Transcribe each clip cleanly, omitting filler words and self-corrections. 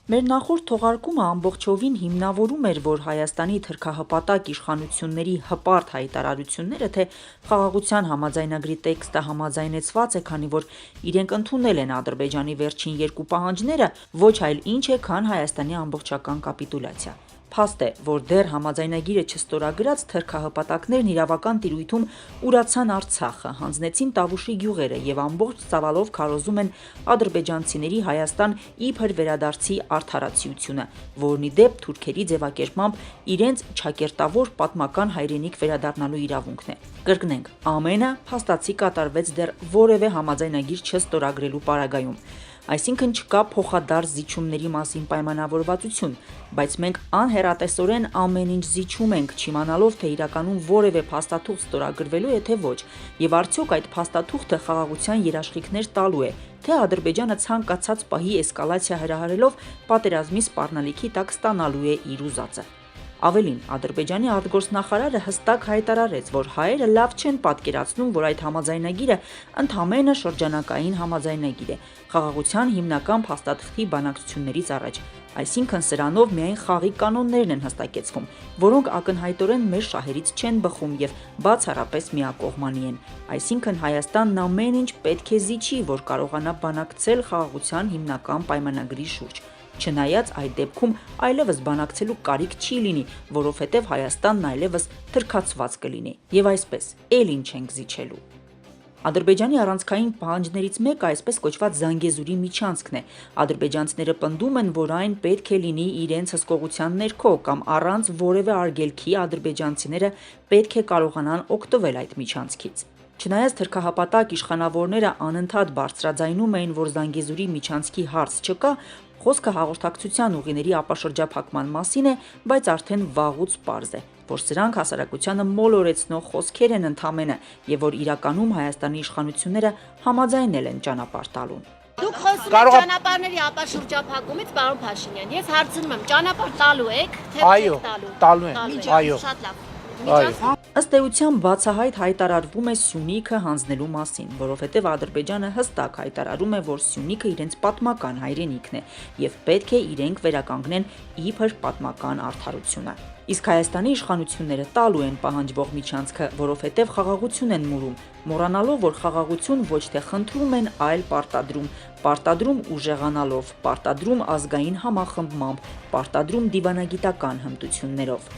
Մեր նախորդ թողարկումը ամբողջովին հիմնավորում էր, որ Հայաստանի թրքահպատակ իշխանությունների հպարտ հայտարարությունները, թե խաղաղության համաձայնագրի տեքստը համաձայնեցված է, քանի որ իրենք ընդունել են Ադրբեջանի վերջին երկու պահանջները, ոչ այլ ինչ է, քան Հայաստանի ամբողջական կապիտուլյացիա։ Փաստ է, որ դեռ համաձայնագիրը չստորագրած թրքահպատակներն իրավական տիրույթում ուրացան Արցախը, հանձնեցին Տավուշի գյուղերը եւ ամբողջ ծավալով քարոզում են ադրբեջանցիների Հայաստան իբր վերադարձի արդարացիությունը, որն ի դեպ թուրքերի ձևակերպմամբ իրենց չակերտավոր պատմական հայրենիք վերադառնալու իրավունքն է։ Կրկնենք, ամենը փաստացի կատարվեց դեռ որևէ համաձայնագիր չստորագրելու պարագայում։ Այսինքն չկա փոխադարձ զիջումների մասին պայմանավորվածություն, բայց մենք անհեռատեսորեն ամեն ինչ զիջում ենք, չիմանալով, թե իրականում որևէ փաստաթուղթ ստորագրվելու է, թե ոչ, եւ արդյոք այդ փաստաթուղթը խաղաղության երաշխիքներ տալու է, թե Ադրբեջանը ցանկացած պահի էսկալացիա հրահրելով պատերազմի սպառնալիքի տակ ստանալու է իր ուզածը։ Ավելին, Ադրբեջանի արտգործնախարարը հստակ հայտարարեց, որ հայերը լավ չեն պատկերացնում, որ այդ համաձայնագիրը ընդամենը շրջանակային համաձայնագիր է, խաղաղության հիմնական փաստաթղթի բանակցություններից առաջ, այսինքն սրանով միայն խաղի կանոններն են հստակեցվում, որոնք ակնհայտորեն մեր շահերից չեն բխում եւ բացառապես միակողմանի են, այսինքն Հայաստանն ամեն ինչ պետք է զիջի, որ կարողանա բանակցել խաղաղության հիմնական պայմանագրի շուրջ։ Չնայած այդ դեպքում այլևս բանակցելու կարիք չի լինի, որովհետև Հայաստանն այլևս թրքացված կլինի։ Եվ այսպես, էլ ինչ ենք զիջելու։ Ադրբեջանի առանցքային պահանջներից մեկը այսպես կոչված Զանգեզուրի միջանցքն է։ Ադրբեջանցիները պնդում են, որ այն պետք է լինի իրենց հսկողության ներքո կամ առանց որևէ արգելքի ադրբեջանցիները պետք է կարողանան օգտվել այդ միջանցքից։ Չնայած թրքահապատակ իշխանավորները անընդհատ բարձրաձայնում էին, որ Զանգեզուրի միջանցքի հարց չկա, խոսքը հաղորդակցության ուղիների ապաշրջափակման մասին է, բայց արդեն վաղուց պարզ է, որ սրանք հասարակությանը մոլորեցնող խոսքեր են ընդամենը եւ որ իրականում Հայաստանի իշխանությունները համաձայնել են ճանապարհ տալուն։ Դուք խոսում եք ճանապարհների ապաշրջափակումից, պարոն Փաշինյան։ Ես հարցնում եմ, ճանապարհ տալու եք, թե չեք տալու։ Տալու են, այո։ Շատ լավ։ Ըստ էության բացահայտ հայտարարվում է Սյունիքը հանձնելու մասին, որովհետև Ադրբեջանը հստակ հայտարարում է, որ Սյունիքը իրենց պատմական հայրենիքն է եւ պետք է իրենք վերականգնեն իբր պատմական արդարությունը։ Իսկ Հայաստանի իշխանությունները տալու են պահանջվող միջանցքը, որովհետև խաղաղություն են մուրում, մոռանալով, որ խաղաղություն ոչ թե խնդրում են, այլ պարտադրում ուժեղանալով, պարտադրում ազգային համախմբմամբ, պարտադրում դիվանագիտական հմտություններով։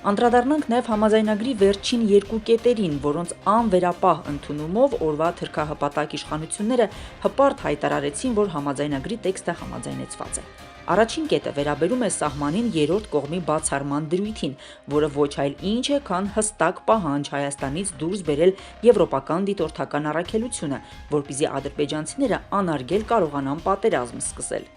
Անդրադառնանք նաև համաձայնագրի վերջին երկու կետերին, որոնց անվերապահ ընդունումով օրվա թրքահպատակ իշխանությունները հպարտ հայտարարեցին, որ համաձայնագրի տեքստը համաձայնեցված է։ Առաջին կետը վերաբերում է սահմանին երրորդ կողմի բացառման դրույթին, որը ոչ այլ ինչ է, քան հստակ պահանջ Հայաստանից դուրս բերել եվրոպական դիտորդական առաքելությունը, որպեսզի ադրբեջանցիները անարգել կարողանան պատերազմ սկսել։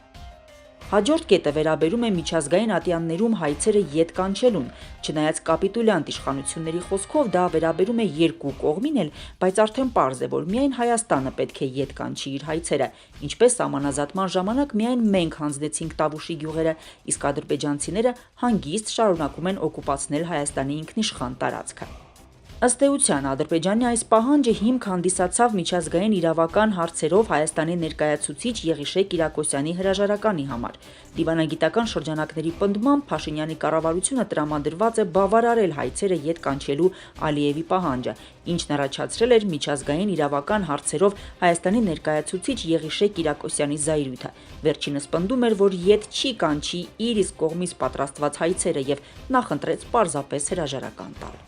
Հաջորդ կետը վերաբերում է միջազգային ատյաններում հայցերը ետ կանչելուն, չնայած կապիտուլյանտ իշխանությունների խոսքով դա վերաբերում է երկու կողմին էլ, բայց արդեն պարզ է, որ միայն Հայաստանը պետք է ետ կանչի իր հայցերը, ինչպես սահմանազատման ժամանակ միայն մենք հանձնեցինք Տավուշի գյուղերը, իսկ ադրբեջանցիները հանգիստ շարունակում են օկուպացնել Հայաստանի ինքնիշխան տարածքը։ Ըստ էության, Ադրբեջանի այս պահանջը հիմք հանդիսացավ միջազգային իրավական հարցերով Հայաստանի ներկայացուցիչ Եղիշե Կիրակոսյանի հրաժարականի համար։ Դիվանագիտական շրջանակների պնդմամբ Փաշինյանի կառավարությունը տրամադրված է բավարարել հայցերը ետ կանչելու Ալիևի պահանջը, ինչն առաջացրել էր միջազգային իրավական հարցերով Հայաստանի ներկայացուցիչ Եղիշե Կիրակոսյանի զայրույթը։ Վերջինս պնդում էր, որ ետ չի կանչի իր իսկ կողմից պատրաստված հայցերը եւ նախընտրեց պարզապես հրաժարական տալ։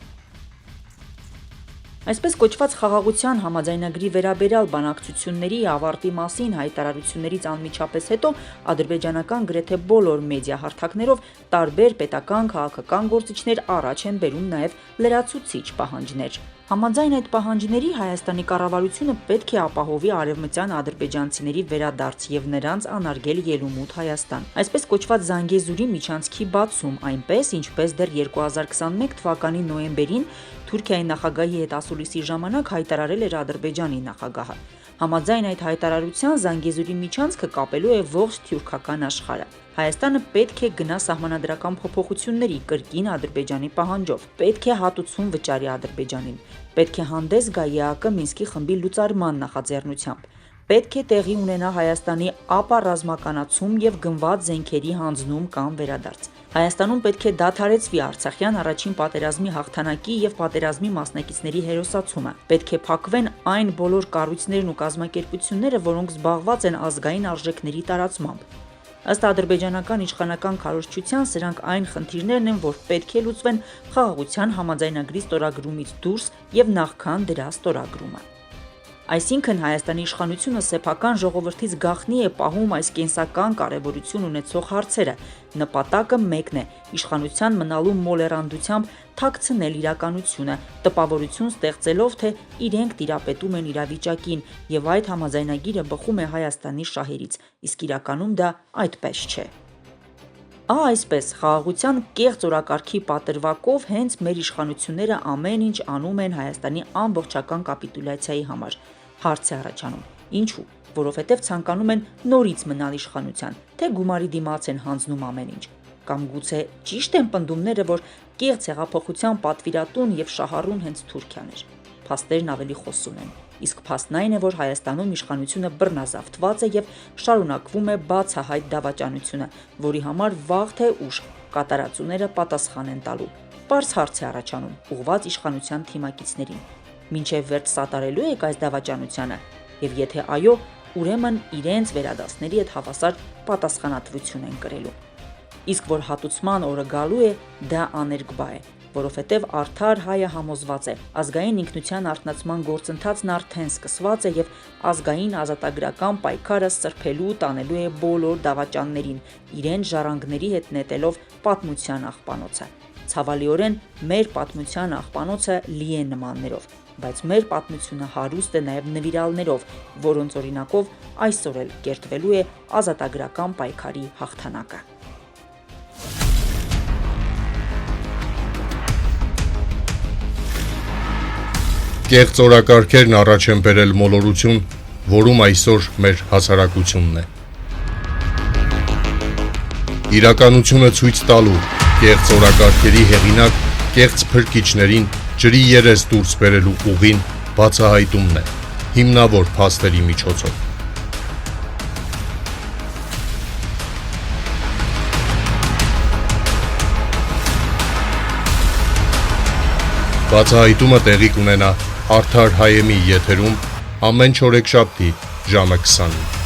Այսպես կոչված խաղաղության համաձայնագրի վերաբերյալ բանակցությունների ավարտի մասին հայտարարություններից անմիջապես հետո ադրբեջանական գրեթե բոլոր մեդիա հարթակներով տարբեր պետական քաղաքական գործիչներ առաջ են բերում նաև լրացուցիչ պահանջներ։ Համաձայն այդ պահանջների Հայաստանի կառավարությունը պետք է ապահովի արևմտյան ադրբեջանցիների վերադարձ եւ նրանց անարգել ելումուտ Հայաստան։ Այսպես կոչված Զանգեզուրի միջանցքի բացում, այնպես ինչպես դեռ 2021 թվականի նոյեմբերին Թուրքիայի նախագահի հետ ասուլիսի ժամանակ հայտարարել էր Ադրբեջանի նախագահը։ Համաձայն այդ հայտարարության Զանգեզուրի միջանցքը կապելու է ողջ թյուրքական աշխարհը։ Հայաստանը պետք է գնա սահմանադրական փոփոխությունների կրկին Ադրբեջանի պահանջով, պետք է հատուցում վճարի Ադրբեջանին, պետք է հանդես գա ԵԱԿ Մինսկի խմբի լուծարման նախաձեռնությամբ, պետք է տեղի ունենա Հայաստանի ապառազմականացում եւ գնված զենքերի հանձնում կամ վերադարձ։ Հայաստանում պետք է դադարեցվի Արցախյան առաջին պատերազմի հաղթանակի եւ պատերազմի մասնակիցների հերոսացումը։ Պետք է փակվեն այն բոլոր կառույցներն ու կազմակերպությունները, որոնք զբաղված են ազգային արժեքների տարածմամբ։ Ըստ ադրբեջանական իշխանական քարոզչության, սրանք այն խնդիրներն են, որ պետք է լուծվեն խաղաղության համաձայնագրի ստորագրումից դուրս եւ նախքան դրա ստորագրումը։ Այսինքն Հայաստանի իշխանությունը սեփական ժողովրդից գաղտնի է պահում այս կենսական կարևորություն ունեցող հարցերը։ Նպատակը մեկն է՝ իշխանության մնալու մոլեռանդությամբ թաքցնել իրականությունը, տպավորություն ստեղծելով, թե իրենք տիրապետում են իրավիճակին եւ այդ համաձայնագիրը բխում է Հայաստանի շահերից, իսկ իրականում դա այդպես չէ։ Այսպես, խաղաղության կեղծ օրակարգի պատրվակով հենց մեր իշխանությունները ամեն ինչ անում են Հայաստանի ամբողջական կապիտուլյացիայի համար։ Հարց է առաջանում. ինչու՞, որովհետև ցանկանում են նորից մնալ իշխանության, թե գումարի դիմաց են հանձնում ամեն ինչ։ Կամ գուցե ճիշտ են պնդումները, որ կեղծ հեղափոխության պատվիրատուն եւ շահառուն հենց Թուրքիան էր։ Փաստերն ավելի խոսուն են։ Իսկ փաստն այն է, որ Հայաստանում իշխանությունը բռնազավթված է եւ շարունակվում է բացահայտ դավաճանությունը, որի համար վաղ թե ուշ կատարածուները պատասխան են տալու։ Պարզ հարց է առաջանում, ուղղված իշխանության թիմակիցներին. մինչև վերջ սատարելու եք այս դավաճանությանը, եւ եթե այո, ուրեմն իրենց վերադասների հետ հավասար պատասխանատվություն են կրելու։ Իսկ որ հատուցման օրը գալու է, դա աներկբա է, որովհետև արդար հայը համոզված է, ազգային ինքնության արթնացման գործընթացն արդեն սկսված է եւ ազգային ազատագրական պայքարը սրբելու տանելու է բոլոր դավաճաններին, իրենց ժառանգների հետ նետելով պատմության աղբանոցը։ Ցավալիորեն մեր պատմության աղբանոցը լի է նմաններով, բայց մեր պատմությունը հարուստ է նաև նվիրալներով, որոնց օրինակով այսօր էլ կերտվելու է ազատագրական պայքարի հաղթանակը։ Կեղծ օրակարգերն առաջ են բերել մոլորություն, որում այսօր մեր հասարակությունն է։ Իրականությունը ցույց տալու կեղծ օրակարգերի հեղինակ կեղծ փրկիչներին ջրի երես դուրս բերելու ուղին բացահայտումն է, հիմնավոր փաստերի միջոցով։ Բացահայտումը տեղի կունենա Արդար Հայեմի եթերում ամեն չորեքշաբթի ժամը 20-ին։